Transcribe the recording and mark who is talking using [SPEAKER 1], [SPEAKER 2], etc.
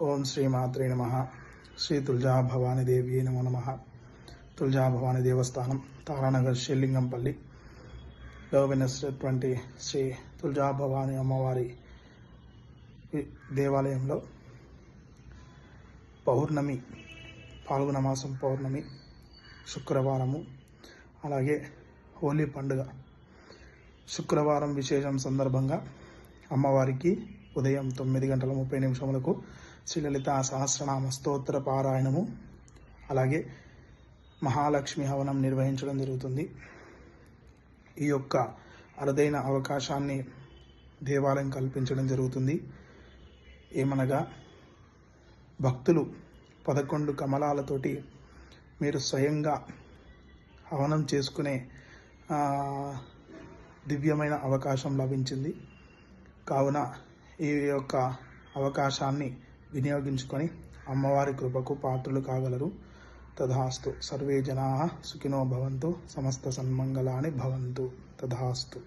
[SPEAKER 1] ఓం శ్రీ మాత్రే నమః. శ్రీ తులజా భవాని దేవి నమో నమః. తులజా భవాని దేవస్థానం తారానగర్ షెల్లింగంపల్లి వెనసినటువంటి శ్రీ తులజా భవాని అమ్మవారి దేవాలయంలో పౌర్ణమి, పాల్గొన మాసం పౌర్ణమి శుక్రవారము, అలాగే హోలీ పండుగ శుక్రవారం విశేషం సందర్భంగా అమ్మవారికి ఉదయం 9:30 శ్రీలలిత సహస్రనామ స్తోత్ర పారాయణము, అలాగే మహాలక్ష్మి హవనం నిర్వహించడం జరుగుతుంది. ఈ యొక్క అరుదైన అవకాశాన్ని దేవాలయం కల్పించడం జరుగుతుంది. ఏమనగా భక్తులు 11 కమలాలతోటి మీరు స్వయంగా హవనం చేసుకునే దివ్యమైన అవకాశం లభించింది. కావున ఈ యొక్క అవకాశాన్ని వినియోగించుకొని అమ్మవారి కృపకు పాత్రలు కాగలరు. తథాస్తు. సర్వే జనాః సుఖినో భవంతు. సమస్త సన్మంగళాని భవంతు. తథాస్తు.